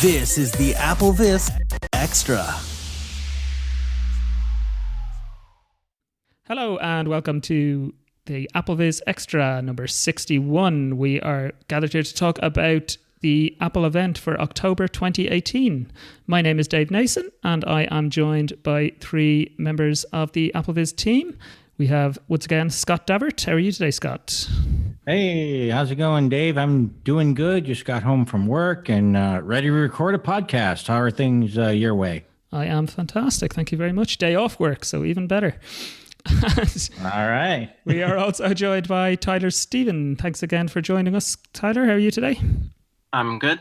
This is the AppleVis Extra. Hello and welcome to the AppleVis Extra number 61. We are gathered here to talk about the Apple event for October 2018. My name is Dave Nason and I am joined by three members of the AppleVis team. We have, once again, Scott Davert. How are you today, Scott? Hey, how's it going, Dave? I'm doing good. Just got home from work and ready to record a podcast. How are things your way? I am fantastic. Thank you very much. Day off work, so even better. All right. We are also joined by Tyler Steven. Thanks again for joining us. Tyler, how are you today? I'm good.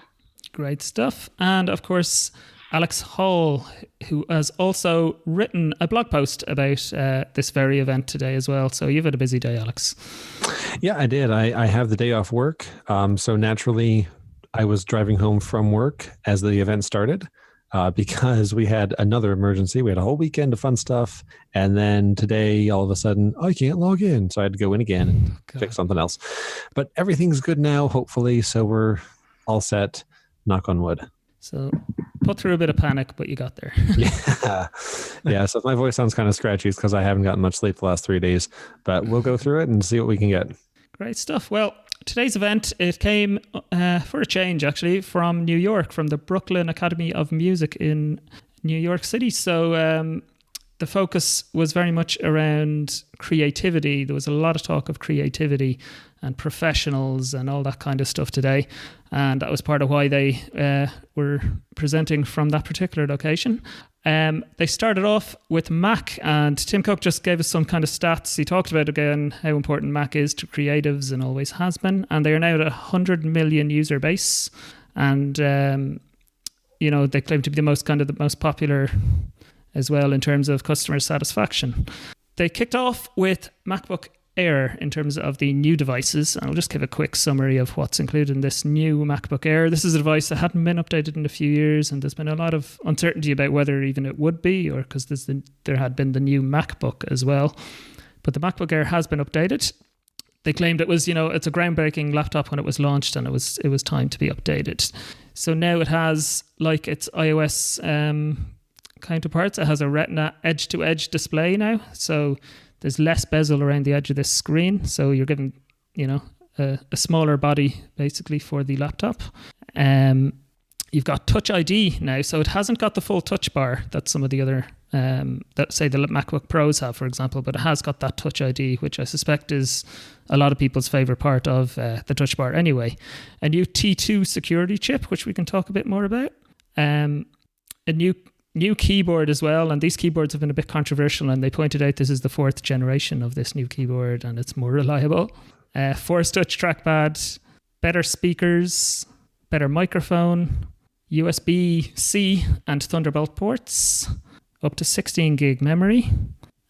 Great stuff. And of course, Alex Hall, who has also written a blog post about this very event today as well. So you've had a busy day, Alex. Yeah, I did. I have the day off work. So naturally, I was driving home from work as the event started because we had another emergency. We had a whole weekend of fun stuff. And then today, all of a sudden, I can't log in. So I had to go in again and fix something else. But everything's good now, hopefully. So we're all set. Knock on wood. So put through a bit of panic, but you got there. Yeah. So if my voice sounds kind of scratchy, it's because I haven't gotten much sleep the last 3 days. But we'll go through it and see what we can get. Great stuff. Well, today's event, it came for a change, actually, from New York, from the Brooklyn Academy of Music in New York City. So the focus was very much around creativity. There was a lot of talk of creativity and professionals and all that kind of stuff today. And that was part of why they were presenting from that particular location. They started off with Mac, and Tim Cook just gave us some kind of stats. He talked about, again, how important Mac is to creatives and always has been. And they are now at 100 million user base. And, they claim to be the most popular as well in terms of customer satisfaction. They kicked off with MacBook Air in terms of the new devices. And I'll just give a quick summary of what's included in this new MacBook Air. This is a device that hadn't been updated in a few years, and there's been a lot of uncertainty about whether even it would be, or because there had been the new MacBook as well. But the MacBook Air has been updated. They claimed it was, it's a groundbreaking laptop when it was launched, and it was time to be updated. So now it has, like its iOS counterparts, it has a Retina edge-to-edge display now. So there's less bezel around the edge of this screen. So you're given, a smaller body basically for the laptop. You've got Touch ID now. So it hasn't got the full touch bar that some of the other, that say the MacBook Pros have, for example, but it has got that Touch ID, which I suspect is a lot of people's favorite part of the touch bar anyway. A new T2 security chip, which we can talk a bit more about. A new keyboard as well, and these keyboards have been a bit controversial, and they pointed out this is the 4th generation of this new keyboard and it's more reliable. Force touch trackpad, better speakers, better microphone, USB-C and Thunderbolt ports, up to 16 gig memory,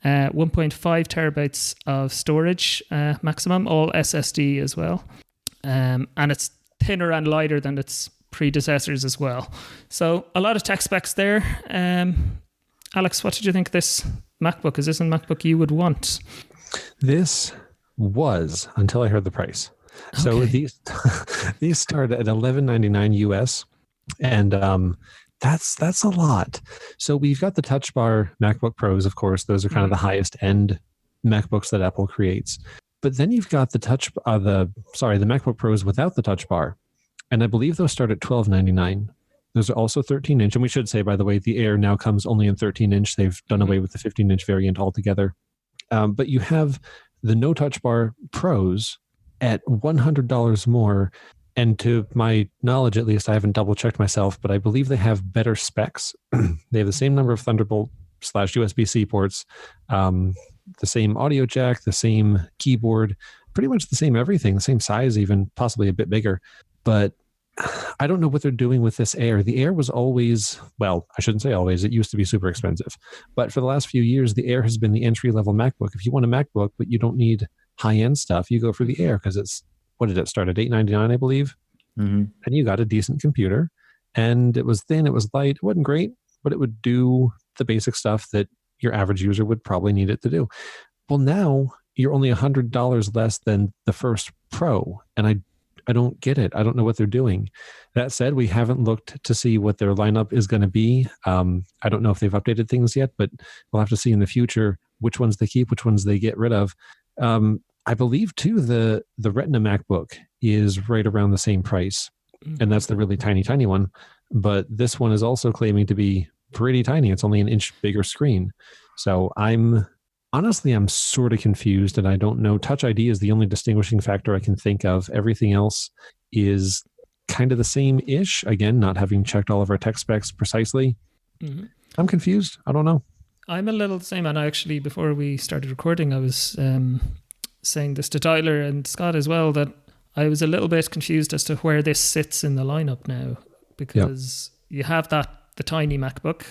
1.5 terabytes of storage maximum, all SSD as well, and it's thinner and lighter than its predecessors as well. So a lot of tech specs there. Alex, what did you think of this MacBook? Is this a MacBook you would want? This was, until I heard the price. Okay. So these start at $11.99 US, and that's a lot. So we've got the Touch Bar MacBook Pros, of course. Those are kind of the highest end MacBooks that Apple creates. But then you've got the MacBook Pros without the Touch Bar. And I believe those start at $12.99. Those are also 13-inch. And we should say, by the way, the Air now comes only in 13-inch. They've done away with the 15-inch variant altogether. But you have the No Touch Bar Pros at $100 more. And to my knowledge, at least, I haven't double-checked myself, but I believe they have better specs. They have the same number of Thunderbolt/USB-C ports, the same audio jack, the same keyboard, pretty much the same everything, the same size even, possibly a bit bigger. But I don't know what they're doing with this Air. The Air was always, well, I shouldn't say always, it used to be super expensive. But for the last few years, the Air has been the entry-level MacBook. If you want a MacBook, but you don't need high-end stuff, you go for the Air because it's, what did it start at, $899, I believe? Mm-hmm. And you got a decent computer. And it was thin, it was light, it wasn't great, but it would do the basic stuff that your average user would probably need it to do. Well, now you're only $100 less than the first Pro. And don't get it. I don't know what they're doing. That said, we haven't looked to see what their lineup is going to be. I don't know if they've updated things yet, but we'll have to see in the future which ones they keep, which ones they get rid of. I believe too the Retina MacBook is right around the same price, and that's the really tiny one. But this one is also claiming to be pretty tiny. It's only an inch bigger screen. So I'm sort of confused, and I don't know. Touch ID is the only distinguishing factor I can think of. Everything else is kind of the same-ish. Again, not having checked all of our tech specs precisely. Mm-hmm. I'm confused. I don't know. I'm a little the same. And actually, before we started recording, I was saying this to Tyler and Scott as well, that I was a little bit confused as to where this sits in the lineup now, because you have the tiny MacBook.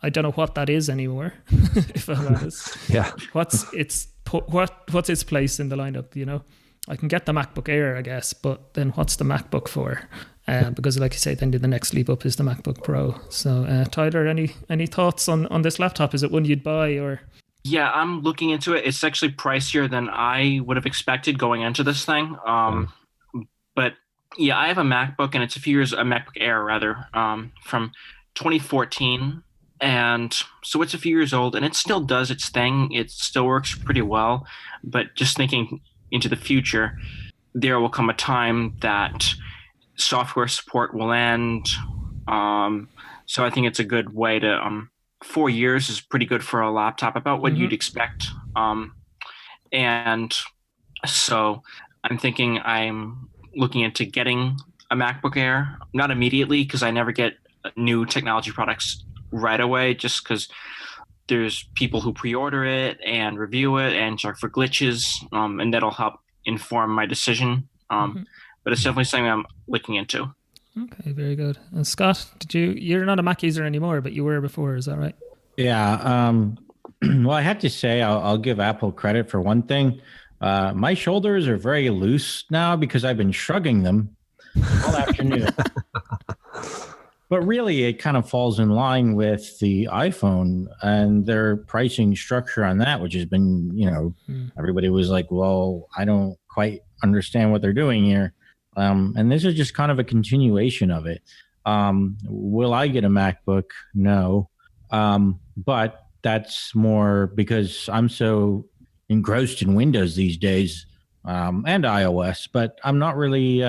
I don't know what that is anymore, if I'm honest. Yeah. What's its place in the lineup, you know? I can get the MacBook Air, I guess, but then what's the MacBook for? Because like you say, then the next leap up is the MacBook Pro. So Tyler, any thoughts on this laptop? Is it one you'd buy or? Yeah, I'm looking into it. It's actually pricier than I would have expected going into this thing. But yeah, I have a MacBook, and it's a MacBook Air rather, from 2014. And so it's a few years old, and it still does its thing. It still works pretty well. But just thinking into the future, there will come a time that software support will end. So I think it's a good way to 4 years is pretty good for a laptop, about what you'd expect. And so I'm thinking I'm looking into getting a MacBook Air, not immediately, because I never get new technology products right away, just because there's people who pre-order it and review it and check for glitches, and that'll help inform my decision. But it's definitely something I'm looking into. Okay, very good. And Scott, you're not a Mac user anymore, but you were before, is that right? Yeah. Well, I have to say, I'll give Apple credit for one thing. My shoulders are very loose now because I've been shrugging them all afternoon. But really, it kind of falls in line with the iPhone and their pricing structure on that, which has been, everybody was like, well, I don't quite understand what they're doing here. And this is just kind of a continuation of it. Will I get a MacBook? No. But that's more because I'm so engrossed in Windows these days, and iOS, but I'm not really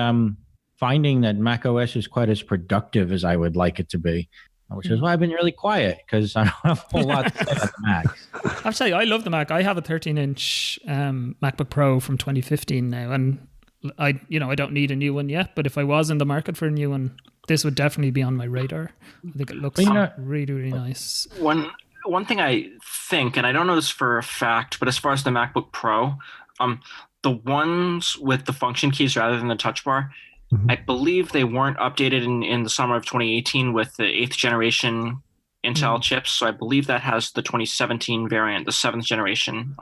finding that macOS is quite as productive as I would like it to be, which is why I've been really quiet, because I don't have a whole lot to say about the Mac. I have to say, I love the Mac. I have a 13-inch MacBook Pro from 2015 now, and I don't need a new one yet, but if I was in the market for a new one, this would definitely be on my radar. I think it looks really, really nice. One thing I think, and I don't know this for a fact, but as far as the MacBook Pro, the ones with the function keys rather than the touch bar, I believe they weren't updated in the summer of 2018 with the 8th generation Intel chips. So I believe that has the 2017 variant, the 7th generation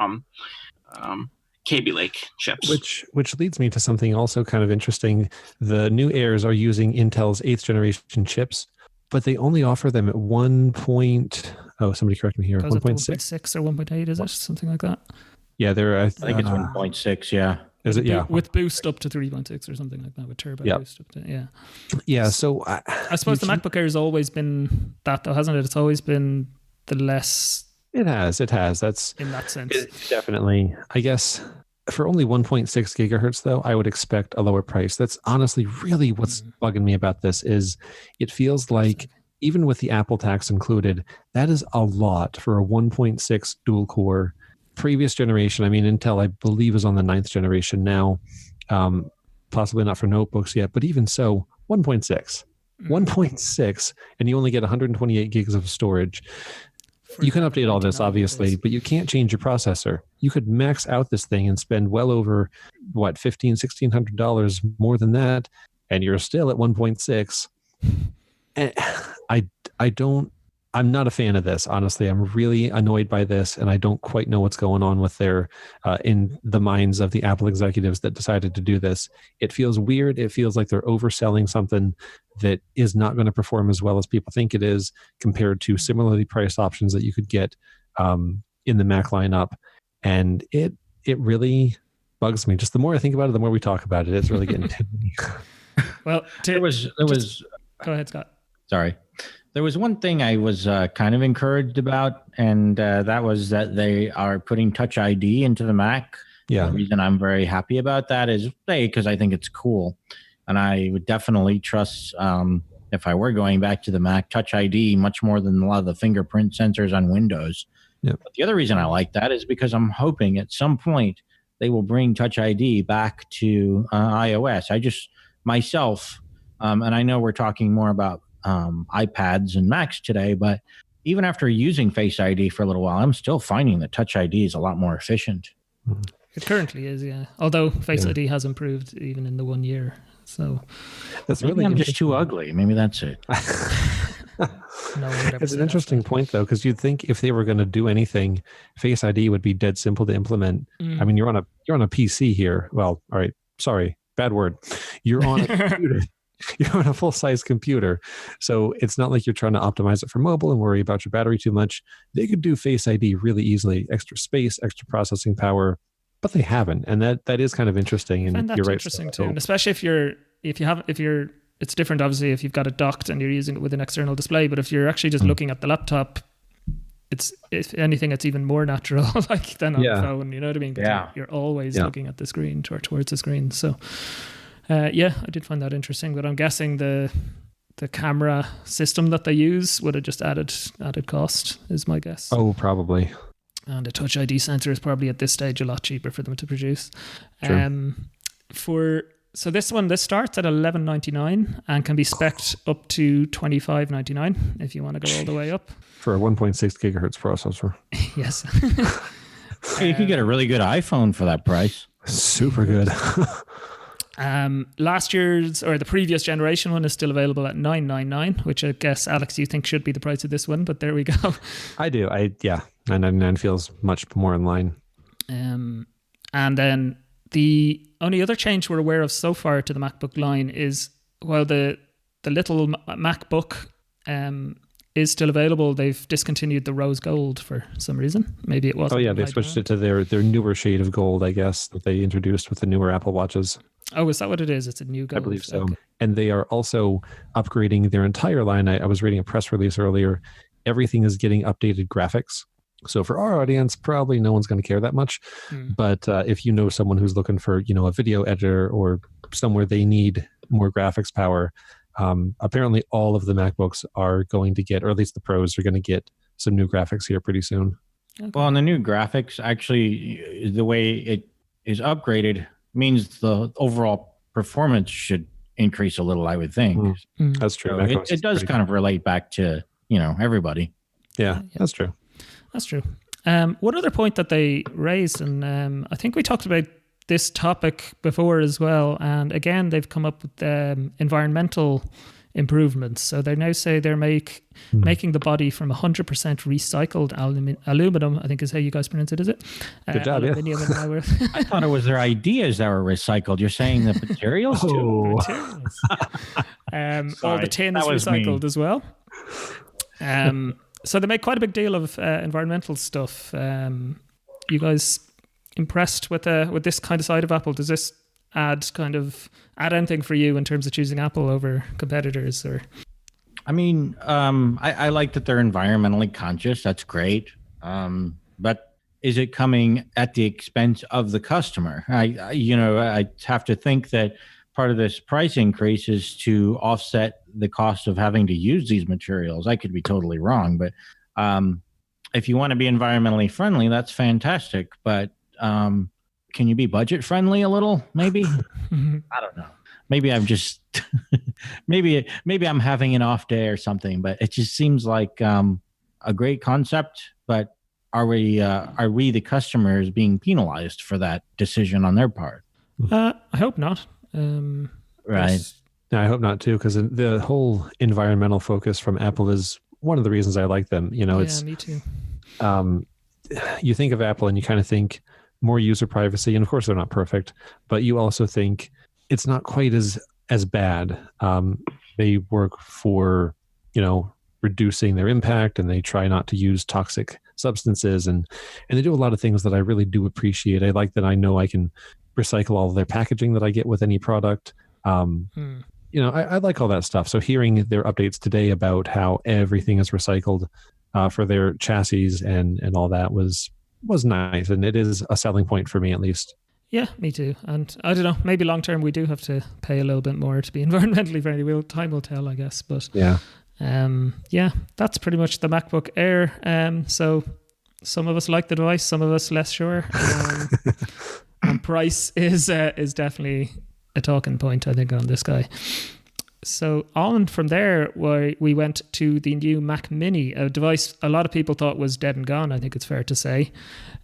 Kaby Lake chips. Which leads me to something also kind of interesting. The new Airs are using Intel's 8th generation chips, but they only offer them at 1. Somebody correct me here. 1.6 or 1.8, is it? Something like that. Yeah, I think it's 1.6, yeah. Is it? Yeah. With boost up to 3.6 or something like that, with turbo boost up to, yeah. Yeah, so I suppose the MacBook Air has always been that, though, hasn't it? It's always been the less... It has. That's in that sense. Definitely. I guess for only 1.6 gigahertz, though, I would expect a lower price. That's honestly really what's bugging me about this. Is it feels like even with the Apple tax included, that is a lot for a 1.6 dual core. Previous generation, I mean, Intel, I believe, is on the 9th generation now. Possibly not for notebooks yet, but even so, 1.6. 1.6, and you only get 128 gigs of storage. You can update all this, obviously, but you can't change your processor. You could max out this thing and spend well over, $1,600 more than that, and you're still at 1.6. And I'm not a fan of this, honestly. I'm really annoyed by this, and I don't quite know what's going on with their, in the minds of the Apple executives that decided to do this. It feels weird. It feels like they're overselling something that is not going to perform as well as people think it is compared to similarly priced options that you could get in the Mac lineup. And it really bugs me. Just the more I think about it, the more we talk about it. It's really getting to me. Well, There was go ahead, Scott. sorry. There was one thing I was kind of encouraged about, and that was that they are putting Touch ID into the Mac. Yeah. The reason I'm very happy about that is, because I think it's cool. And I would definitely trust, if I were going back to the Mac, Touch ID much more than a lot of the fingerprint sensors on Windows. Yep. But the other reason I like that is because I'm hoping at some point they will bring Touch ID back to iOS. I just, myself, and I know we're talking more about iPads and Macs today, but even after using Face ID for a little while, I'm still finding that Touch ID is a lot more efficient. It currently is, yeah. Although Face ID has improved even in the 1 year. So That's Maybe really I'm just too ugly. Maybe that's it. no one would ever It's say an that. interesting point, though, because you'd think if they were going to do anything, Face ID would be dead simple to implement. I mean, you're on a PC here. Well, all right, sorry, bad word. You're on a computer. You're on a full-size computer, so it's not like you're trying to optimize it for mobile and worry about your battery too much. They could do Face ID really easily, extra space, extra processing power, but they haven't, and that is kind of interesting. And And that's you're right, interesting Scott. too, and especially if you're it's different obviously if you've got it docked and you're using it with an external display, but if you're actually just looking at the laptop, it's, if anything, it's even more natural like than on the phone, you know what I mean? But Yeah. you're always looking at the screen or towards the screen. So I did find that interesting, but I'm guessing the camera system that they use would have just added cost is my guess. Oh, probably. And a Touch ID sensor is probably at this stage a lot cheaper for them to produce. True. So this starts at $11.99 and can be spec'd up to $25.99 if you want to go all the way up. For a 1.6 gigahertz processor. Yes. Hey, you could get a really good iPhone for that price. Super good. Last year's or the previous generation one is still available at $9.99, which I guess, Alex, you think should be the price of this one, but there we go. I do. $9.99 feels much more in line. And then the only other change we're aware of so far to the MacBook line is while the little MacBook is still available, they've discontinued the rose gold for some reason. Maybe it wasn't. Oh yeah, they switched it to their newer shade of gold, I guess, that they introduced with the newer Apple Watches. Oh, is that what it is? It's a new gold. I believe so. Okay. And they are also upgrading their entire line. I was reading a press release earlier. Everything is getting updated graphics. So for our audience, probably no one's going to care that much. But if you know someone who's looking for, a video editor or somewhere they need more graphics power, apparently all of the MacBooks are going to get, or at least the Pros are going to get some new graphics here pretty soon. Okay. Well, and the new graphics, actually, the way it is upgraded means the overall performance should increase a little, I would think. That's true. So it does kind of relate back to, everybody. Yeah, that's true. That's true. One other point that they raised, and I think we talked about this topic before as well, and again, they've come up with environmental improvements. So they now say they're making the body from 100% recycled aluminum, I think is how you guys pronounce it, is it? Good job, yeah. I thought it was their ideas that were recycled. You're saying the materials too? All the tin is recycled as well. So they make quite a big deal of environmental stuff. You guys impressed with this kind of side of Apple? Does this add anything for you in terms of choosing Apple over competitors? Or I mean, I like that they're environmentally conscious. That's great. But is it coming at the expense of the customer? I have to think that part of this price increase is to offset the cost of having to use these materials. I could be totally wrong, but if you want to be environmentally friendly, that's fantastic. But can you be budget friendly a little? Maybe. I don't know. Maybe I'm just maybe I'm having an off day or something. But it just seems like a great concept. But are we the customers being penalized for that decision on their part? I hope not. Right. No, I hope not too, because the whole environmental focus from Apple is one of the reasons I like them. It's me too. You think of Apple and you kind of think more user privacy, and of course they're not perfect, but you also think it's not quite as bad. They work for reducing their impact, and they try not to use toxic substances, and they do a lot of things that I really do appreciate. I like that I know I can recycle all of their packaging that I get with any product. I like all that stuff. So hearing their updates today about how everything is recycled for their chassis and all that was nice, and it is a selling point for me at least. Yeah, me too. And I don't know, maybe long term we do have to pay a little bit more to be environmentally friendly. Time will tell, I guess. But yeah, that's pretty much the MacBook Air. So some of us like the device, some of us less sure. And price is definitely a talking point, I think, on this guy. So on from there, we went to the new Mac Mini, a device a lot of people thought was dead and gone, I think it's fair to say.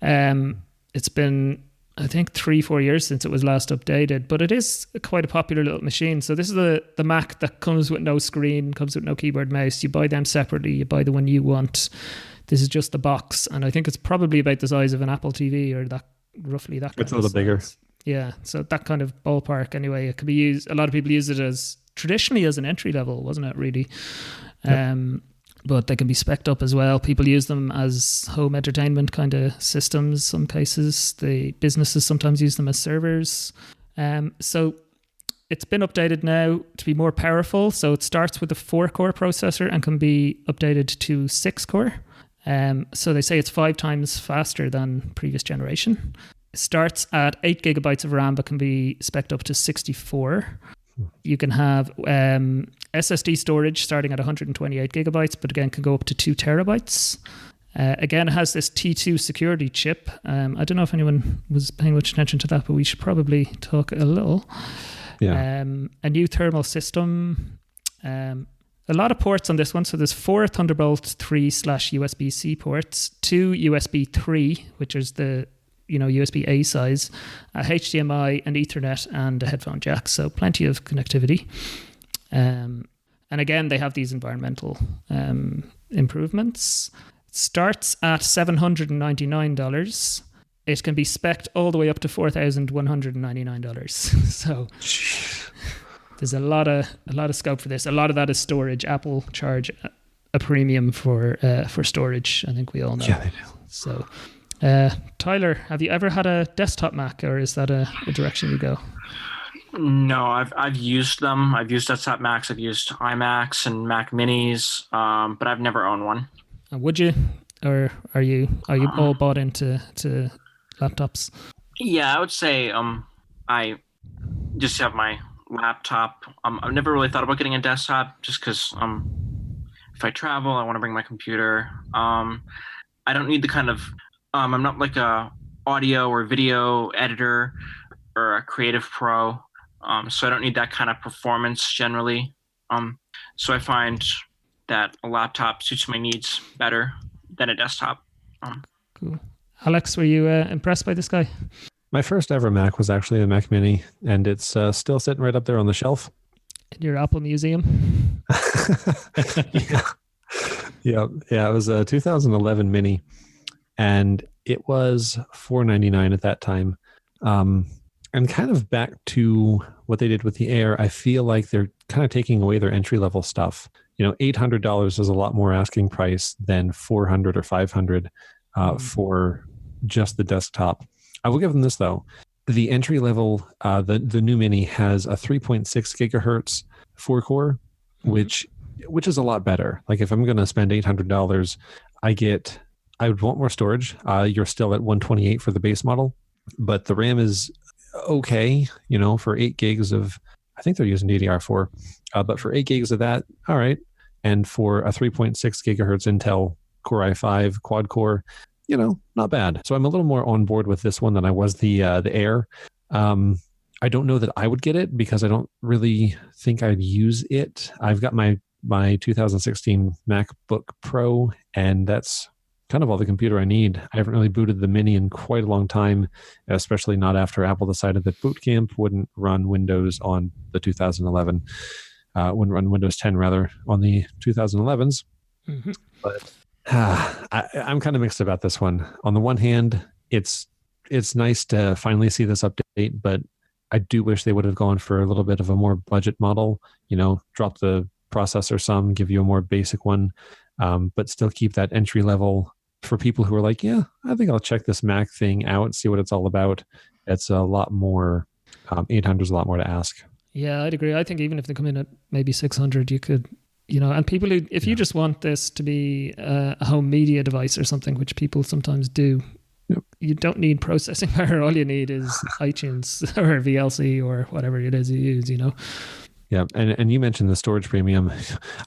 It's been, I think, 3-4 years since it was last updated, but it is quite a popular little machine. So this is the Mac that comes with no screen, comes with no keyboard, mouse. You buy them separately, you buy the one you want. This is just the box, and I think it's probably about the size of an Apple TV, or roughly that. It's a little bigger. Yeah, so that kind of ballpark anyway. It could be used, a lot of people use it as traditionally as an entry level, wasn't it, really? Yep. But they can be spec'd up as well. People use them as home entertainment kind of systems, some cases. The businesses sometimes use them as servers. So it's been updated now to be more powerful. So it starts with a 4-core processor and can be updated to 6-core. So they say it's 5 times faster than previous generation. It starts at 8 gigabytes of RAM, but can be spec'd up to 64. You can have SSD storage starting at 128 gigabytes, but again, can go up to 2 terabytes. Again, it has this T2 security chip. I don't know if anyone was paying much attention to that, but we should probably talk a little. Yeah. A new thermal system. A lot of ports on this one. So there's 4 Thunderbolt 3/USB-C ports, 2 USB 3, which is the USB-A size, a HDMI, an Ethernet, and a headphone jack. So plenty of connectivity. And again, they have these environmental improvements. It starts at $799. It can be spec'd all the way up to $4,199. So there's a lot of scope for this. A lot of that is storage. Apple charge a premium for storage. I think we all know. Yeah, they do. So. Tyler, have you ever had a desktop Mac, or is that a direction you go? No, I've used them. I've used desktop Macs. I've used iMacs and Mac Minis, but I've never owned one. Would you, or are you all bought into laptops? Yeah, I would say I just have my laptop. I've never really thought about getting a desktop, just because if I travel, I want to bring my computer. I don't need the kind of I'm not like a audio or video editor or a creative pro, so I don't need that kind of performance generally. So I find that a laptop suits my needs better than a desktop. Cool. Alex, were you impressed by this guy? My first ever Mac was actually a Mac Mini, and it's still sitting right up there on the shelf. In your Apple museum? Yeah. It was a 2011 Mini. And it was $499 at that time. And kind of back to what they did with the Air, I feel like they're kind of taking away their entry-level stuff. $800 is a lot more asking price than $400 or $500 for just the desktop. I will give them this, though. The entry-level, the new Mini has a 3.6 gigahertz 4-core, which is a lot better. Like if I'm going to spend $800, I would want more storage. You're still at 128 for the base model, but the RAM is okay, for 8 gigs of, I think they're using DDR4, but for 8 gigs of that, all right. And for a 3.6 gigahertz Intel Core i5 quad core, not bad. So I'm a little more on board with this one than I was the Air. I don't know that I would get it because I don't really think I'd use it. I've got my 2016 MacBook Pro, and that's kind of all the computer I need. I haven't really booted the Mini in quite a long time, especially not after Apple decided that Boot Camp wouldn't run Windows on the 2011, wouldn't run Windows 10 rather on the 2011s. Mm-hmm. But I'm kind of mixed about this one. On the one hand, it's nice to finally see this update, but I do wish they would have gone for a little bit of a more budget model, drop the processor some, give you a more basic one, but still keep that entry level for people who are like, yeah, I think I'll check this Mac thing out, see what it's all about. It's a lot more. 800 is a lot more to ask. Yeah, I'd agree. I think even if they come in at maybe 600, you could, and people who, if you just want this to be a home media device or something, which people sometimes do, you don't need processing power. All you need is iTunes or VLC or whatever it is you use, Yeah, and you mentioned the storage premium.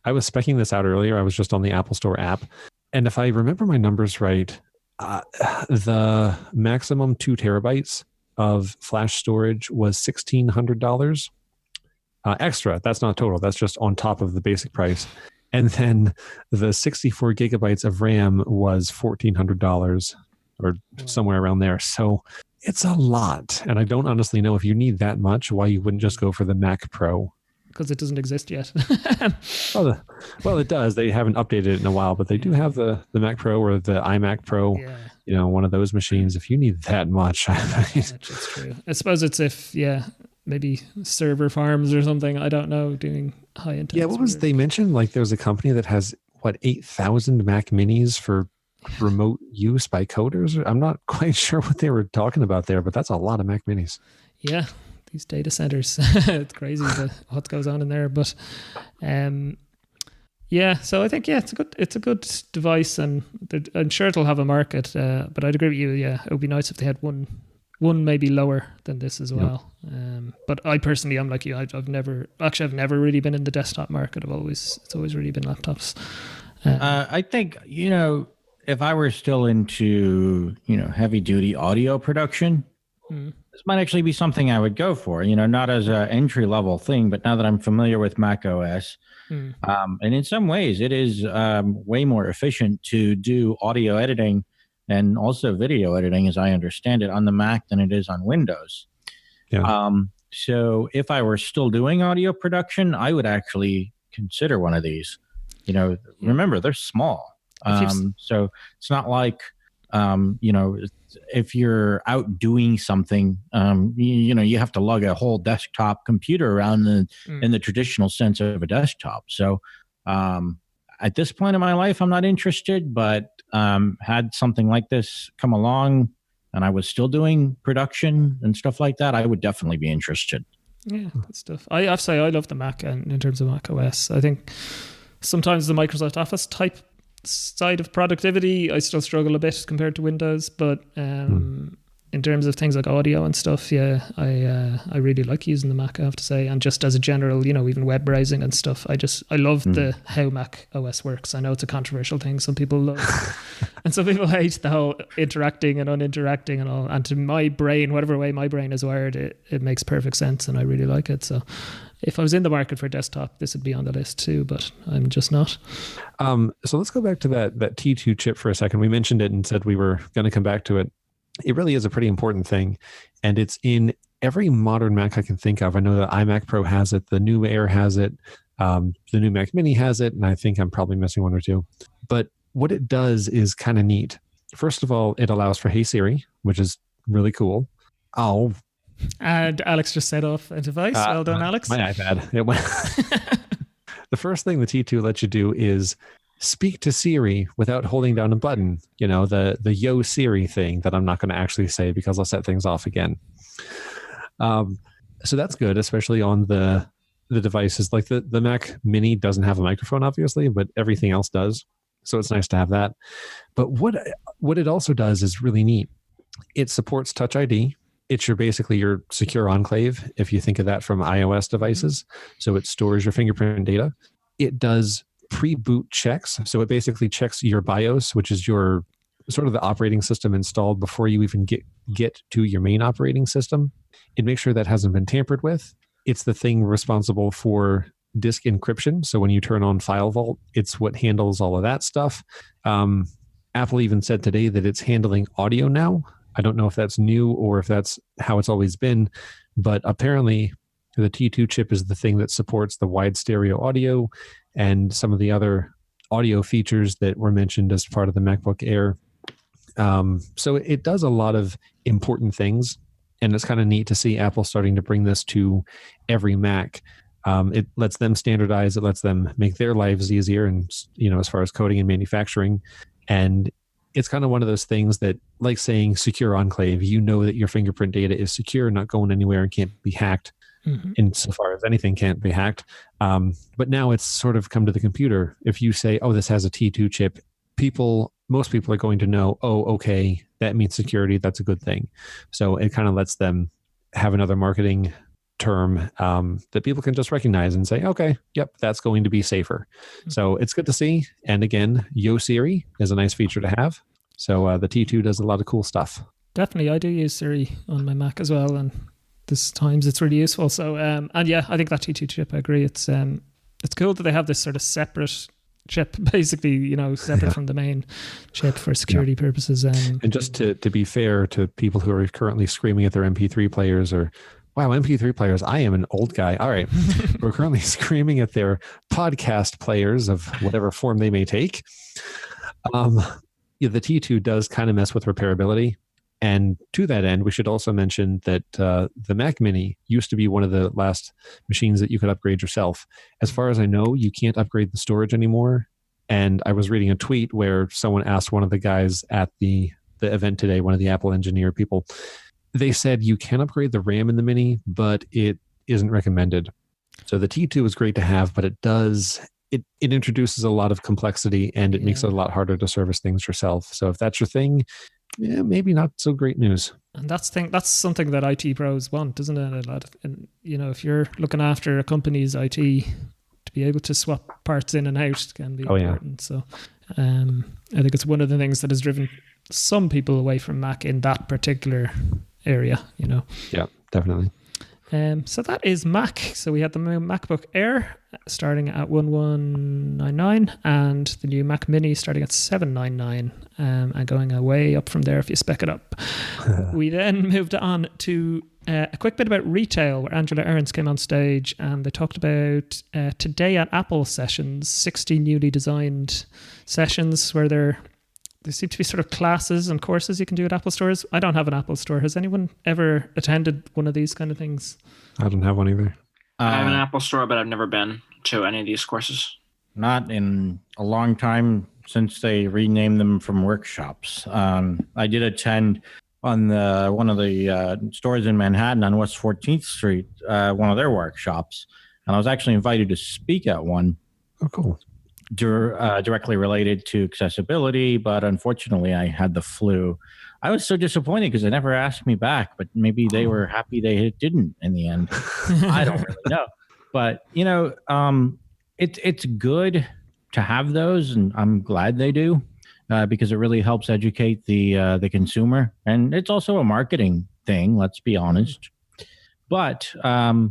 I was speccing this out earlier. I was just on the Apple Store app. And if I remember my numbers right, the maximum 2 terabytes of flash storage was $1,600 extra. That's not total. That's just on top of the basic price. And then the 64 gigabytes of RAM was $1,400 or somewhere around there. So it's a lot. And I don't honestly know if you need that much, why you wouldn't just go for the Mac Pro. Because it doesn't exist yet. Well, it does. They haven't updated it in a while, but they do have the Mac Pro or the iMac Pro, one of those machines. If you need that much. That's true. I suppose it's maybe server farms or something. I don't know, doing high intense. Yeah, what was they mentioned? Like there's a company that has, 8,000 Mac Minis for remote use by coders? I'm not quite sure what they were talking about there, but that's a lot of Mac Minis. Yeah. These data centers, it's crazy what goes on in there. But so I think it's a good device, and I'm sure it'll have a market. But I'd agree with you. Yeah, it would be nice if they had one maybe lower than this as well. But I personally, I'm like you. I've never really been in the desktop market. It's always really been laptops. I think if I were still into heavy duty audio production. This might actually be something I would go for, not as an entry level thing, but now that I'm familiar with Mac OS, and in some ways it is way more efficient to do audio editing and also video editing, as I understand it, on the Mac than it is on Windows. Yeah. So if I were still doing audio production, I would actually consider one of these. Remember, they're small. So it's not like, if you're out doing something, you have to lug a whole desktop computer around in the traditional sense of a desktop. So at this point in my life, I'm not interested, but had something like this come along and I was still doing production and stuff like that, I would definitely be interested. Yeah, good stuff. I have to say, I love the Mac in terms of Mac OS. I think sometimes the Microsoft Office type side of productivity, I still struggle a bit compared to Windows, but in terms of things like audio and stuff, I really like using the Mac, I have to say. And just as a general, even web browsing and stuff, I love how Mac OS works. I know it's a controversial thing. Some people love and some people hate the whole interacting and uninteracting and all. And to my brain, whatever way my brain is wired, it makes perfect sense, and I really like it. So if I was in the market for desktop, this would be on the list too, but I'm just not. So let's go back to that T2 chip for a second. We mentioned it and said we were going to come back to it. It really is a pretty important thing, and it's in every modern Mac I can think of. I know the iMac Pro has it, the new Air has it, the new Mac Mini has it, and I think I'm probably missing one or two. But what it does is kind of neat. First of all, it allows for Hey Siri, which is really cool. Oh. And Alex just set off a device. Well done, Alex. My iPad. It went. The first thing the T2 lets you do is speak to Siri without holding down a button. The Yo Siri thing that I'm not going to actually say because I'll set things off again. So that's good, especially on the devices. Like the Mac Mini doesn't have a microphone, obviously, but everything else does. So it's nice to have that. But what it also does is really neat. It supports Touch ID. It's basically your secure enclave, if you think of that from iOS devices. So it stores your fingerprint data. It does pre-boot checks. So it basically checks your BIOS, which is your sort of the operating system installed before you even get to your main operating system. It makes sure that hasn't been tampered with. It's the thing responsible for disk encryption. So when you turn on File Vault, it's what handles all of that stuff. Apple even said today that it's handling audio now. I don't know if that's new or if that's how it's always been, but apparently the T2 chip is the thing that supports the wide stereo audio and some of the other audio features that were mentioned as part of the MacBook Air. So it does a lot of important things, and it's kind of neat to see Apple starting to bring this to every Mac. It lets them standardize, it lets them make their lives easier, and as far as coding and manufacturing. And it's kind of one of those things that, like saying secure enclave, you know that your fingerprint data is secure, not going anywhere and can't be hacked. Insofar as anything can't be hacked. But now it's sort of come to the computer. If you say, oh, this has a T2 chip, most people are going to know, oh, okay, that means security. That's a good thing. So it kind of lets them have another marketing term that people can just recognize and say, okay, yep, that's going to be safer. So it's good to see. And again, Yo Siri is a nice feature to have. So the T2 does a lot of cool stuff. Definitely. I do use Siri on my Mac as well. And there's times it's really useful. So, and yeah, I think that T2 chip, I agree. It's cool that they have this sort of separate chip, basically, separate from the main chip for security purposes. And just to be fair to people who are currently screaming at their MP3 players or, wow, MP3 players, I am an old guy. All right. We're currently screaming at their podcast players of whatever form they may take. The T2 does kind of mess with repairability. And to that end, we should also mention that the Mac Mini used to be one of the last machines that you could upgrade yourself. As far as I know, you can't upgrade the storage anymore. And I was reading a tweet where someone asked one of the guys at the event today, one of the Apple engineer people, they said you can upgrade the RAM in the Mini, but it isn't recommended. So the T2 is great to have, but it introduces a lot of complexity and it makes it a lot harder to service things yourself. So if that's your thing, maybe not so great news. And that's something that IT pros want, isn't it? And if you're looking after a company's IT, to be able to swap parts in and out can be important. So I think it's one of the things that has driven some people away from Mac in that particular area. Yeah, definitely. So that is Mac. So we had the MacBook Air starting at 1199 and the new Mac Mini starting at 799 and going away up from there if you spec it up. We then moved on to a quick bit about retail where Angela Ahrens came on stage and they talked about Today at Apple sessions, 60 newly designed sessions where there seem to be sort of classes and courses you can do at Apple stores. I don't have an Apple store. Has anyone ever attended one of these kind of things? I don't have one either. I have an Apple store, but I've never been to any of these courses. Not in a long time since they renamed them from workshops. I did attend on one of the stores in Manhattan on West 14th Street, one of their workshops. And I was actually invited to speak at one. Oh, cool. Directly related to accessibility, but unfortunately I had the flu. I was so disappointed because they never asked me back, but maybe they were happy they didn't in the end. I don't really know. But, it's good to have those, and I'm glad they do because it really helps educate the consumer. And it's also a marketing thing, let's be honest. But I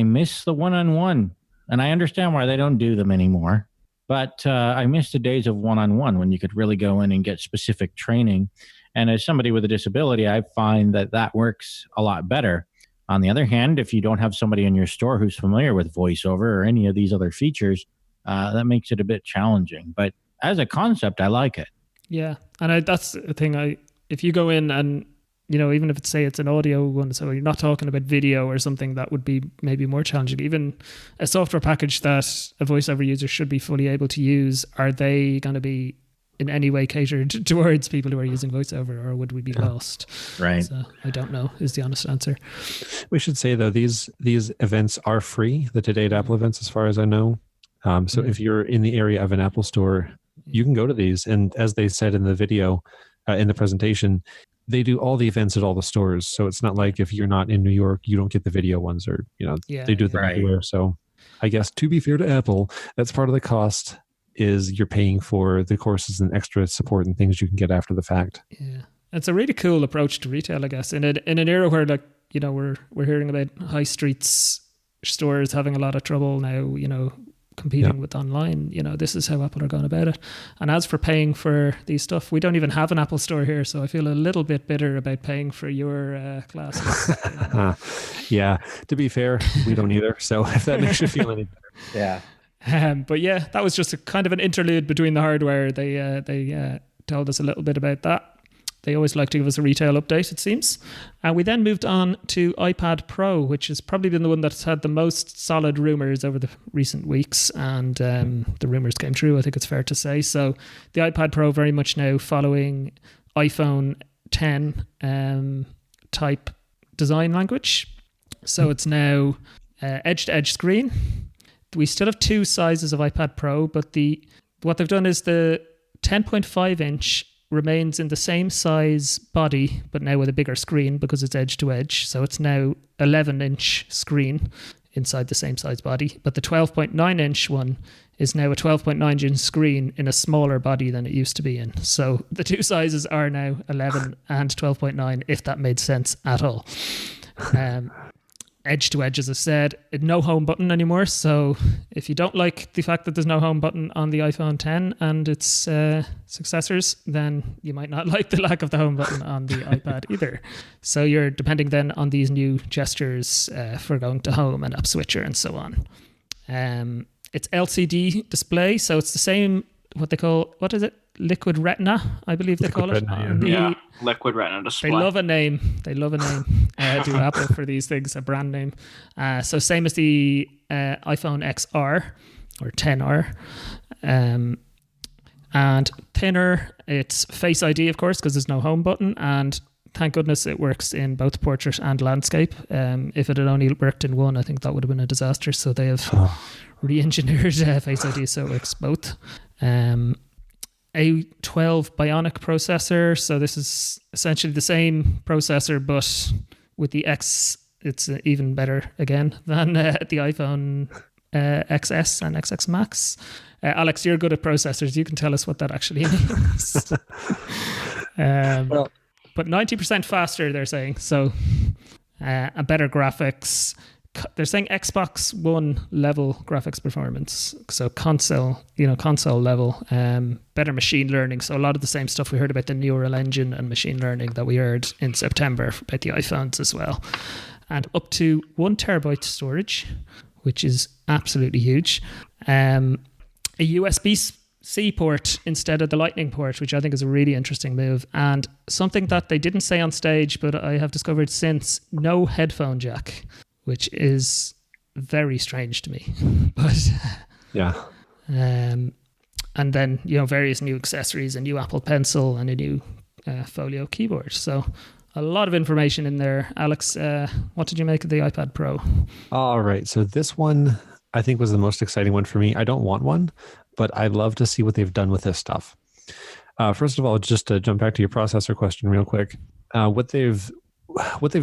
miss the one-on-one. And I understand why they don't do them anymore. But I miss the days of one-on-one when you could really go in and get specific training. And as somebody with a disability, I find that works a lot better. On the other hand, if you don't have somebody in your store who's familiar with VoiceOver or any of these other features, that makes it a bit challenging. But as a concept, I like it. Yeah. And that's the thing. If you go in and even if it's an audio one, so you're not talking about video or something, that would be maybe more challenging. Even a software package that a VoiceOver user should be fully able to use, are they going to be in any way catered towards people who are using VoiceOver, or would we be lost? Right. So I don't know is the honest answer. We should say, though, these events are free, the Today at Apple events, as far as I know. So if you're in the area of an Apple store, you can go to these. And as they said in the video, in the presentation, they do all the events at all the stores. So it's not like if you're not in New York, you don't get the video ones, or, they do them everywhere. So I guess, to be fair to Apple, that's part of the cost, is you're paying for the courses and extra support and things you can get after the fact. Yeah. It's a really cool approach to retail, I guess, in an era where, we're hearing about high streets stores having a lot of trouble now, competing with online. This is how Apple are going about it. And as for paying for these stuff, we don't even have an Apple store here, so I feel a little bit bitter about paying for your classes. Yeah, to be fair, we don't either, so if that makes you feel any better. Yeah. But yeah, that was just a kind of an interlude between the hardware. They told us a little bit about that. They always like to give us a retail update, it seems. And we then moved on to iPad Pro, which has probably been the one that's had the most solid rumors over the recent weeks. And the rumors came true, I think it's fair to say. So the iPad Pro very much now following iPhone 10 type design language. So it's now edge-to-edge screen. We still have two sizes of iPad Pro, but what they've done is the 10.5 inch remains in the same size body, but now with a bigger screen because it's edge to edge. So it's now 11-inch screen inside the same size body. But the 12.9 inch one is now a 12.9 inch screen in a smaller body than it used to be in. So the two sizes are now 11 and 12.9, if that made sense at all. Edge to edge, as I said, no home button anymore. So if you don't like the fact that there's no home button on the iPhone 10 and its successors, then you might not like the lack of the home button on the iPad either. So you're depending then on these new gestures for going to home and app switcher and so on. It's LCD display, so it's the same, what is it? Liquid Retina, I believe they call it. Yeah, Liquid Retina display. They love a name. Do Apple for these things, a brand name. So same as the iPhone XR or 10R. And thinner, it's Face ID, of course, because there's no home button. And thank goodness it works in both portrait and landscape. If it had only worked in one, I think that would have been a disaster. So they have re-engineered Face ID so it works both. A12 Bionic processor. So this is essentially the same processor, but with the X, it's even better again than the iPhone XS and XS Max. Alex, you're good at processors. You can tell us what that actually means. But 90% faster, they're saying. So a better graphics. They're saying Xbox One level graphics performance, so console level, better machine learning. So a lot of the same stuff we heard about the neural engine and machine learning that we heard in September about the iPhones as well, and up to 1 terabyte storage, which is absolutely huge. A USB-C port instead of the Lightning port, which I think is a really interesting move, and something that they didn't say on stage, but I have discovered since: no headphone jack, which is very strange to me. But yeah. And then, various new accessories, a new Apple Pencil and a new Folio keyboard. So a lot of information in there. Alex, what did you make of the iPad Pro? All right. So this one, I think, was the most exciting one for me. I don't want one, but I love to see what they've done with this stuff. First of all, just to jump back to your processor question real quick, what they've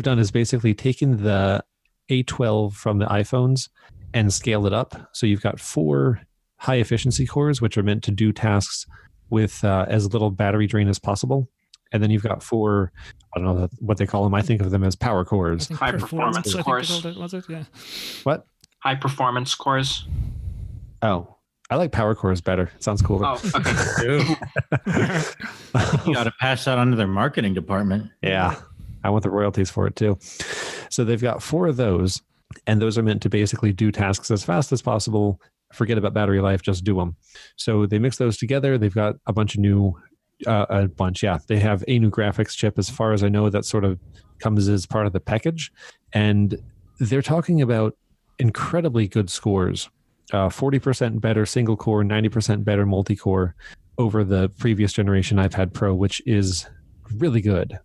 done is basically taken the A12 from the iPhones and scaled it up. So you've got 4 high efficiency cores, which are meant to do tasks with as little battery drain as possible. And then you've got 4, I don't know what they call them. I think of them as power cores. High performance cores. Was it? Yeah. What? High performance cores. Oh, I like power cores better. It sounds cooler. Oh, okay. You got to pass that on to their marketing department. Yeah. I want the royalties for it too. So they've got 4 of those, and those are meant to basically do tasks as fast as possible. Forget about battery life, just do them. So they mix those together. They've got a bunch of new, They have a new graphics chip. As far as I know, that sort of comes as part of the package. And they're talking about incredibly good scores. 40% better single core, 90% better multi-core over the previous generation iPad Pro, which is really good.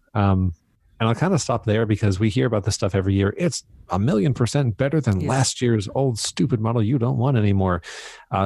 And I'll kind of stop there because we hear about this stuff every year. It's 1,000,000% better than last year's old stupid model you don't want anymore.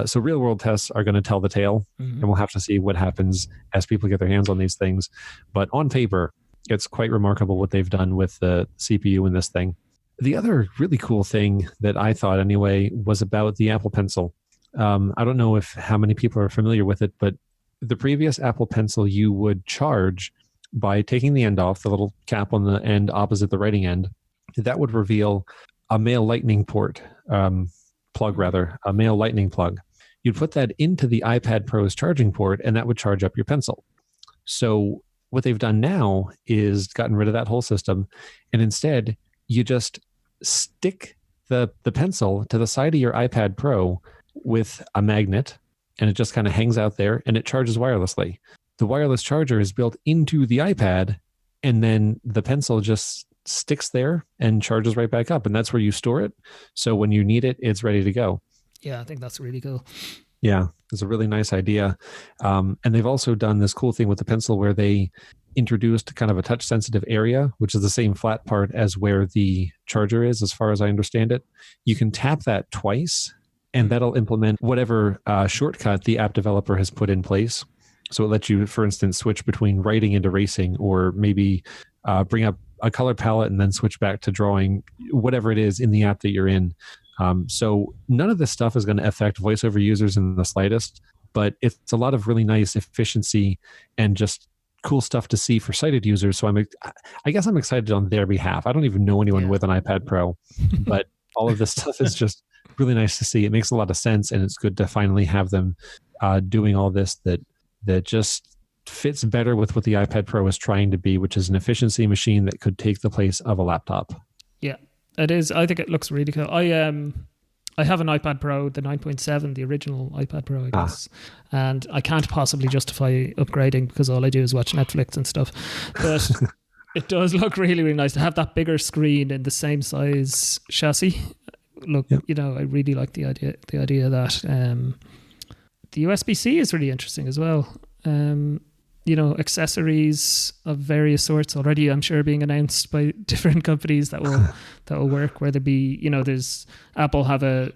So real world tests are going to tell the tale, and we'll have to see what happens as people get their hands on these things. But on paper, it's quite remarkable what they've done with the CPU in this thing. The other really cool thing that I thought anyway was about the Apple Pencil. I don't know how many people are familiar with it, but the previous Apple Pencil you would charge by taking the end off, the little cap on the end opposite the writing end. That would reveal a male lightning port, a male lightning plug. You'd put that into the iPad Pro's charging port, and that would charge up your pencil. So what they've done now is gotten rid of that whole system, and instead you just stick the pencil to the side of your iPad Pro with a magnet, and it just kind of hangs out there, and it charges wirelessly. the wireless charger is built into the iPad, and then the pencil just sticks there and charges right back up, and that's where you store it. So when you need it, it's ready to go. Yeah, I think that's really cool. Yeah, it's a really nice idea. And they've also done this cool thing with the pencil where they introduced kind of a touch sensitive area, which is the same flat part as where the charger is, as far as I understand it. You can tap that twice, and that'll implement whatever shortcut the app developer has put in place. So it lets you, for instance, switch between writing and erasing, or maybe bring up a color palette and then switch back to drawing, whatever it is in the app that you're in. So none of this stuff is going to affect voiceover users in the slightest, but it's a lot of really nice efficiency and just cool stuff to see for sighted users. So I guess I'm excited on their behalf. I don't even know anyone with an iPad Pro, but all of this stuff is just really nice to see. It makes a lot of sense, and it's good to finally have them doing all this that just fits better with what the iPad Pro is trying to be, which is an efficiency machine that could take the place of a laptop. Yeah, it is. I think it looks really cool. I have an iPad Pro, the 9.7, the original iPad Pro, I guess. And I can't possibly justify upgrading because all I do is watch Netflix and stuff. But it does look really, really nice to have that bigger screen in the same size chassis. Look, you know, I really like the idea of that. The USB-C is really interesting as well. You know, accessories of various sorts already, I'm sure, being announced by different companies that will work. Whether it be, you know, there's Apple have a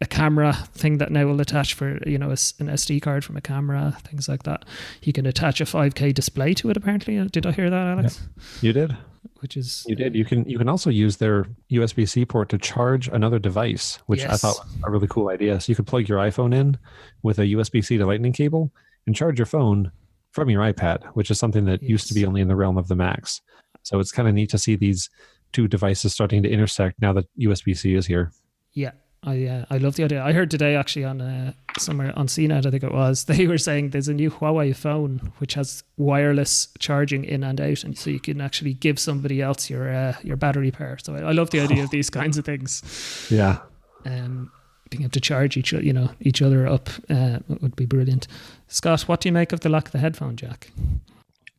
camera thing that now will attach for, you know, an SD card from a camera, things like that. You can attach a 5K display to it. Apparently, did I hear that, Alex? Yeah, you did. You did. You can also use their USB-C port to charge another device, which I thought was a really cool idea. So you could plug your iPhone in with a USB-C to Lightning cable and charge your phone from your iPad, which is something that used to be only in the realm of the Macs. So it's kind of neat to see these two devices starting to intersect now that USB-C is here. Yeah. I love the idea. I heard today actually on somewhere on CNET, I think it was, they were saying there's a new Huawei phone which has wireless charging in and out, and so you can actually give somebody else your battery power. So I love the idea of these kinds of things. Yeah. Being able to charge each other up would be brilliant. Scott, what do you make of the lack of the headphone jack?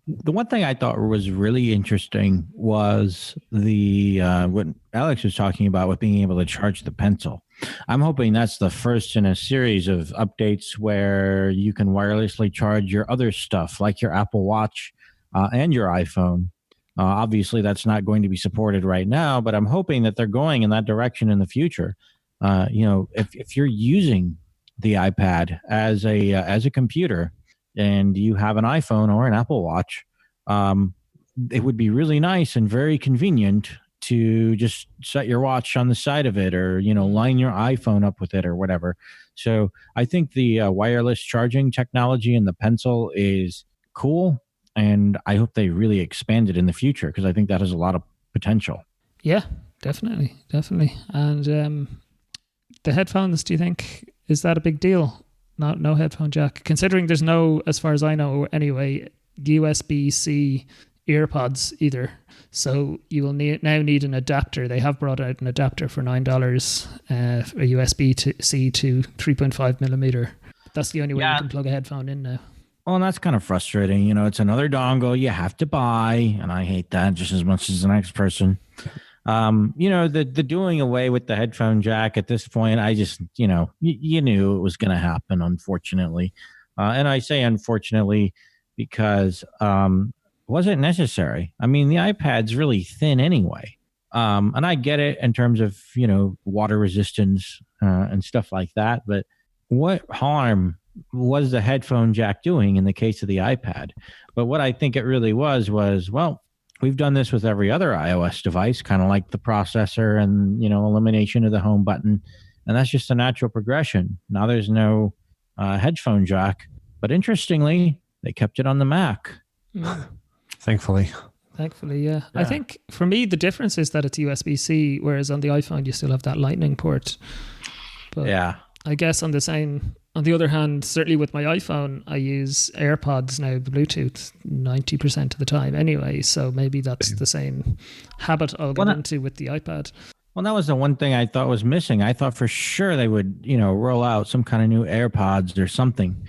The one thing I thought was really interesting was the what Alex was talking about with being able to charge the pencil. I'm hoping that's the first in a series of updates where you can wirelessly charge your other stuff like your Apple Watch and your iPhone. Obviously, that's not going to be supported right now, but I'm hoping that they're going in that direction in the future. You know, if you're using the iPad as a computer and you have an iPhone or an Apple Watch, it would be really nice and very convenient to just set your watch on the side of it, or, you know, line your iPhone up with it or whatever. So I think the wireless charging technology in the pencil is cool, and I hope they really expand it in the future because I think that has a lot of potential. Yeah, definitely. And the headphones, do you think, is that a big deal? No headphone jack, considering there's no, as far as I know anyway, USB-C earpods either. So you will now need an adapter. They have brought out an adapter for $9, a USB-C to 3.5 millimeter. That's the only way you can plug a headphone in now. Well, and that's kind of frustrating. You know, it's another dongle you have to buy, and I hate that just as much as the next person. You know, the doing away with the headphone jack at this point, I just, you know, you knew it was going to happen, unfortunately. And I say unfortunately because it wasn't necessary. I mean, the iPad's really thin anyway. And I get it in terms of, you know, water resistance and stuff like that. But what harm was the headphone jack doing in the case of the iPad? But what I think it really was, well, we've done this with every other iOS device, kind of like the processor and, you know, elimination of the home button. And that's just a natural progression. Now there's no headphone jack. But interestingly, they kept it on the Mac. Thankfully, yeah. I think for me, the difference is that it's USB-C, whereas on the iPhone, you still have that Lightning port. But yeah, I guess on the other hand, certainly with my iPhone, I use AirPods now, Bluetooth, 90% of the time anyway. So maybe that's the same habit I'll get into with the iPad. Well, that was the one thing I thought was missing. I thought for sure they would, you know, roll out some kind of new AirPods or something,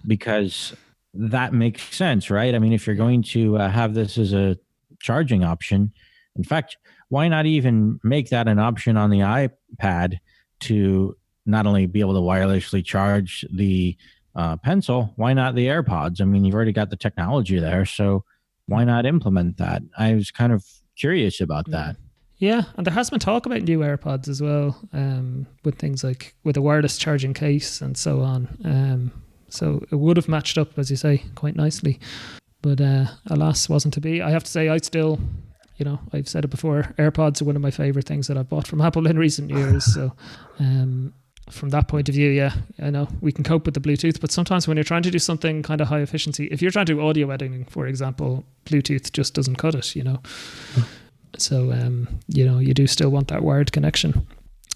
because that makes sense, right? I mean, if you're going to have this as a charging option, in fact, why not even make that an option on the iPad to not only be able to wirelessly charge the pencil, why not the AirPods? I mean, you've already got the technology there, so why not implement that? I was kind of curious about that. Yeah, and there has been talk about new AirPods as well, with things like with a wireless charging case and so on. So it would have matched up, as you say, quite nicely. But alas, wasn't to be. I have to say, I still, I've said it before, AirPods are one of my favorite things that I've bought from Apple in recent years. So from that point of view, yeah, I know we can cope with the Bluetooth, but sometimes when you're trying to do something kind of high efficiency, if you're trying to do audio editing, for example, Bluetooth just doesn't cut it, So, you do still want that wired connection.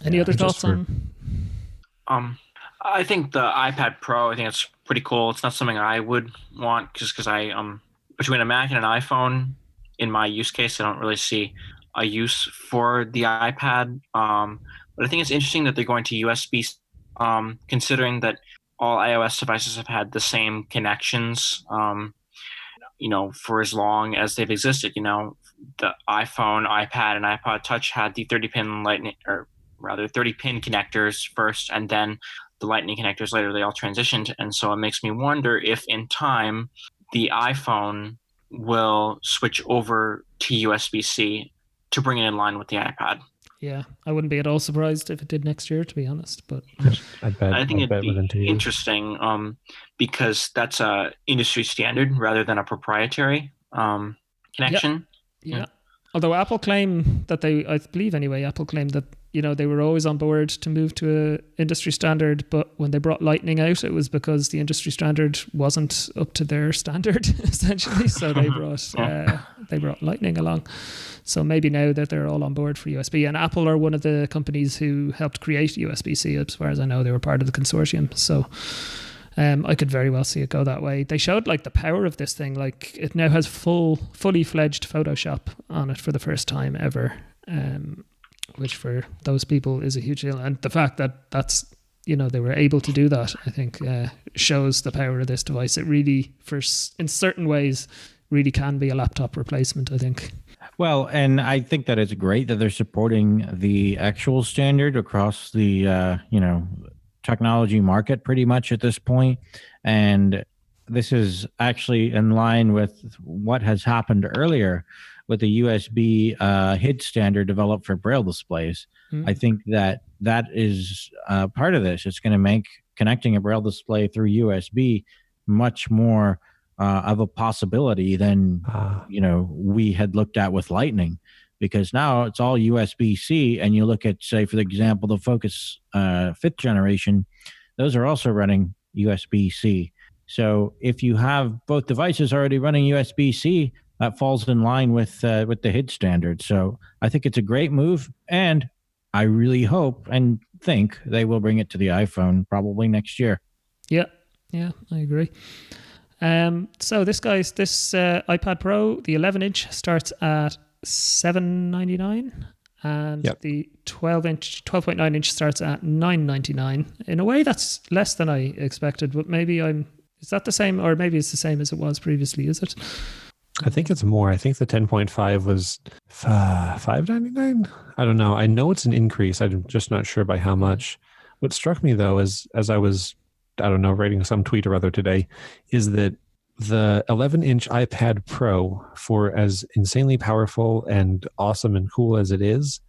Any other thoughts on? I think the iPad Pro, I think it's pretty cool. It's not something I would want just because I, between a Mac and an iPhone, in my use case, I don't really see a use for the iPad. But I think it's interesting that they're going to USB, considering that all iOS devices have had the same connections, for as long as they've existed. The iPhone, iPad, and iPod Touch had the 30-pin Lightning, or rather 30-pin connectors first, and then the Lightning connectors later. They all transitioned, and so it makes me wonder if in time the iPhone will switch over to USB-C to bring it in line with the iPad. Yeah, I wouldn't be at all surprised if it did next year, to be honest. But I think it'd be interesting because that's a industry standard rather than a proprietary connection. Yeah. Although Apple claim that I believe anyway, Apple claimed that, they were always on board to move to a industry standard, but when they brought Lightning out, it was because the industry standard wasn't up to their standard, essentially. So they brought Lightning along. So maybe now that they're all on board for USB, and Apple are one of the companies who helped create USB-C, as far as I know, they were part of the consortium. So I could very well see it go that way. They showed the power of this thing. It now has fully fledged Photoshop on it for the first time ever, which for those people is a huge deal. And the fact that that's, they were able to do that, I think shows the power of this device. It really, in certain ways, really can be a laptop replacement, I think. Well, and I think that it's great that they're supporting the actual standard across the, technology market pretty much at this point. And this is actually in line with what has happened earlier with the USB HID standard developed for Braille displays. I think that is part of this. It's going to make connecting a Braille display through USB much more of a possibility than we had looked at with Lightning, because now it's all USB-C. And you look at, say, for example, the Focus 5th generation, those are also running USB-C. So if you have both devices already running USB-C, that falls in line with the HID standard. So I think it's a great move, and I really hope and think they will bring it to the iPhone probably next year. Yeah, I agree. So this iPad Pro, the 11-inch starts at $799, and the 12.9-inch starts at $999. In a way, that's less than I expected, but maybe is that the same, or maybe it's the same as it was previously? Is it? I think it's more. I think the 10.5 was $599. I don't know. I know it's an increase. I'm just not sure by how much. What struck me though, is as I was, writing some tweet or other today, is that the 11-inch iPad Pro, for as insanely powerful and awesome and cool as it is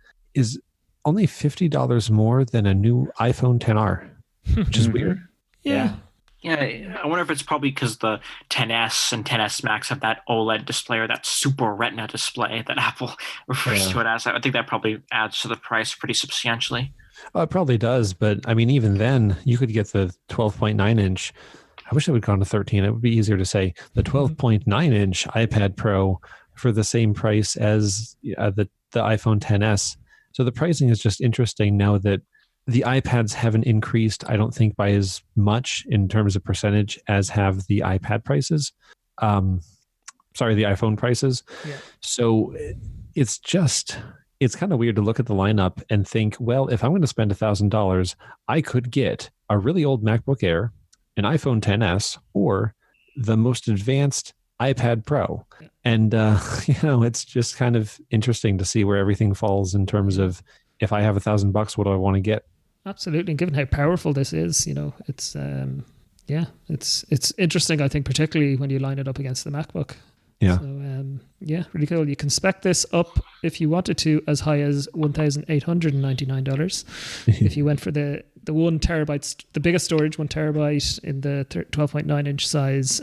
only $50 more than a new iPhone XR, which is weird. Yeah. Yeah, I wonder if it's probably because the XS and XS Max have that OLED display, or that Super Retina display that Apple refers to it as. I think that probably adds to the price pretty substantially. It probably does, but I mean, even then, you could get the 12.9-inch. I wish it would have gone to 13. It would be easier to say the 12.9-inch iPad Pro for the same price as the iPhone XS. So the pricing is just interesting now that the iPads haven't increased, I don't think, by as much in terms of percentage as have the iPad prices. The iPhone prices. Yeah. So it's kind of weird to look at the lineup and think, well, if I'm going to spend $1,000, I could get a really old MacBook Air, an iPhone XS, or the most advanced iPad Pro. And, it's just kind of interesting to see where everything falls in terms of, if I have $1,000, what do I want to get? Absolutely. And given how powerful this is, it's, it's interesting, I think, particularly when you line it up against the MacBook. Yeah. So, really cool. You can spec this up if you wanted to as high as $1,899. If you went for the 1 terabyte, the biggest storage, 1 terabyte in the 12.9 inch size,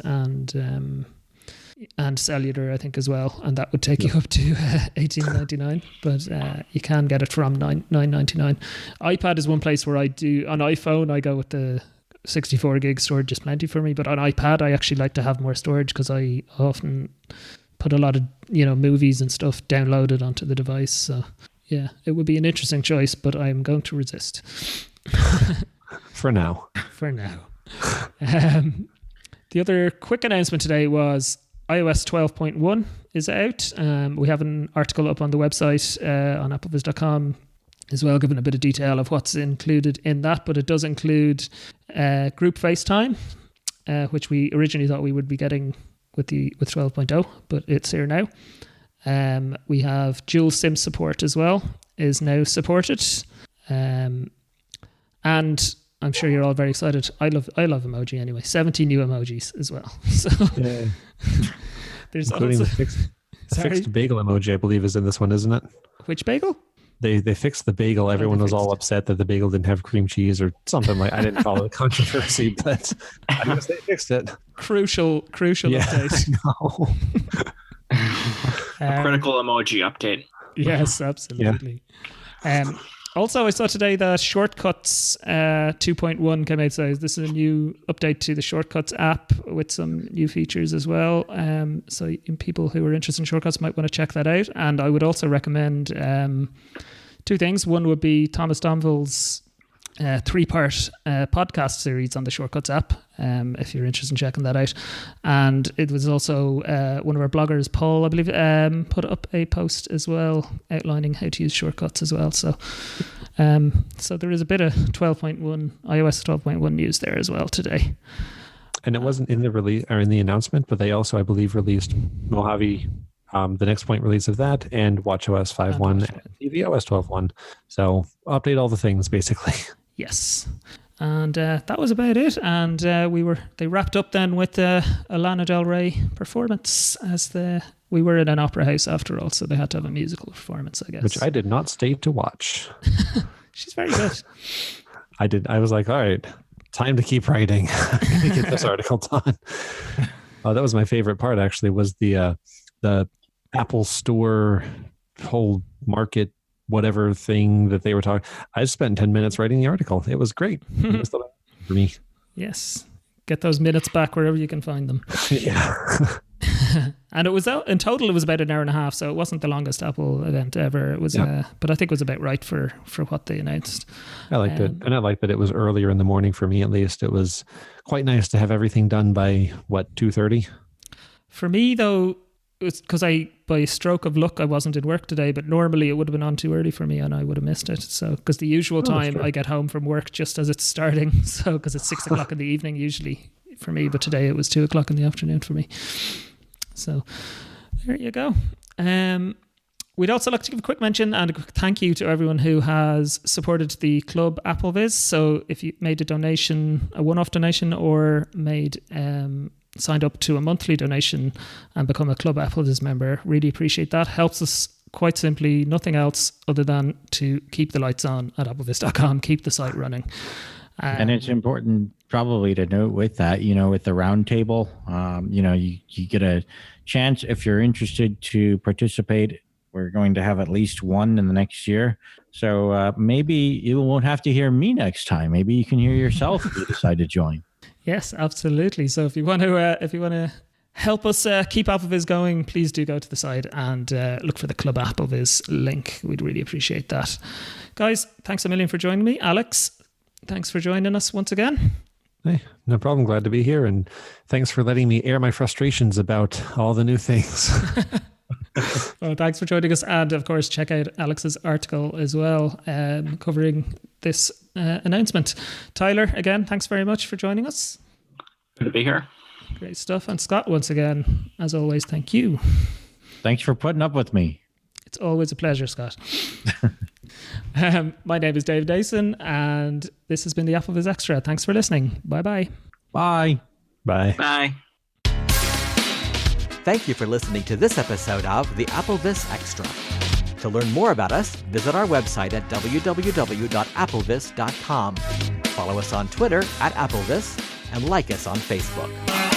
and cellular, I think, as well, and that would take you up to $1,899. But you can get it from $999. iPad is one place where I do. On iPhone, I go with the 64 gig storage is plenty for me, but on iPad I actually like to have more storage because I often put a lot of movies and stuff downloaded onto the device. So yeah, it would be an interesting choice, but I'm going to resist for now. The other quick announcement today was iOS 12.1 is out. We have an article up on the website on applevis.com as well, giving a bit of detail of what's included in that, but it does include group FaceTime, which we originally thought we would be getting with 12.0, but it's here now. We have dual SIM support as well, is now supported, and I'm sure you're all very excited. I love emoji anyway. 70 new emojis as well. So yeah. There's including also, the fixed bagel emoji, I believe, is in this one, isn't it? Which bagel? They fixed the bagel. Everyone was all upset that the bagel didn't have cream cheese or something like. I didn't follow the controversy, but I guess they fixed it. Crucial update. A critical emoji update. Yes, absolutely. Yeah. Also, I saw today that Shortcuts 2.1 came out. So this is a new update to the Shortcuts app with some new features as well. So people who are interested in Shortcuts might want to check that out. And I would also recommend 2 things. One would be Thomas Donville's 3-part podcast series on the Shortcuts app, if you're interested in checking that out. And it was also one of our bloggers, Paul, I believe, put up a post as well outlining how to use Shortcuts as well. So there is a bit of iOS 12.1 news there as well today. And it wasn't in the release or in the announcement, but they also, I believe, released Mojave, the next point release of that, and WatchOS 5.1 and tvOS 12.1. So update all the things basically. Yes. And that was about it. And they wrapped up then with a Lana Del Rey performance, as we were in an opera house after all, so they had to have a musical performance, I guess. Which I did not stay to watch. She's very good. I did. I was like, all right, time to keep writing. I'm going to get this article done. That was my favorite part, actually, was the Apple Store whole market whatever thing that they were talking. I spent 10 minutes writing the article. It was great. It was the best for me. Yes. Get those minutes back wherever you can find them. Yeah. And it was in total, it was about an hour and a half, so it wasn't the longest Apple event ever. It was, but I think it was about right for what they announced. I liked it, and I liked that it was earlier in the morning for me. At least it was quite nice to have everything done by 2:30. For me, though, it's because by a stroke of luck, I wasn't in work today, but normally it would have been on too early for me and I would have missed it. So, because the usual time I get home from work just as it's starting. So, because it's 6 o'clock in the evening usually for me, but today it was 2 o'clock in the afternoon for me. So, there you go. We'd also like to give a quick mention and a quick thank you to everyone who has supported the club AppleVis. So, if you made a one-off donation, or signed up to a monthly donation and become a Club AppleVis member, really appreciate that. Helps us quite simply, nothing else other than to keep the lights on at applevis.com, keep the site running. And it's important probably to note with that, with the round table, you get a chance if you're interested to participate. We're going to have at least one in the next year. So maybe you won't have to hear me next time. Maybe you can hear yourself if you decide to join. Yes, absolutely. So if you want to help us keep AppleVis going, please do go to the site and look for the Club AppleVis link. We'd really appreciate that. Guys, thanks a million for joining me. Alex, thanks for joining us once again. Hey, no problem. Glad to be here. And thanks for letting me air my frustrations about all the new things. Well, thanks for joining us. And of course, check out Alex's article as well, covering this announcement. Tyler, again, thanks very much for joining us. Good to be here. Great stuff. And Scott, once again, as always, thank you. Thanks for putting up with me. It's always a pleasure, Scott. My name is David Nason, and this has been the AppleVis Extra. Thanks for listening. Bye-bye. Bye. Bye. Bye. Thank you for listening to this episode of the AppleVis Extra. To learn more about us, visit our website at www.applevis.com. Follow us on Twitter @AppleVis and like us on Facebook.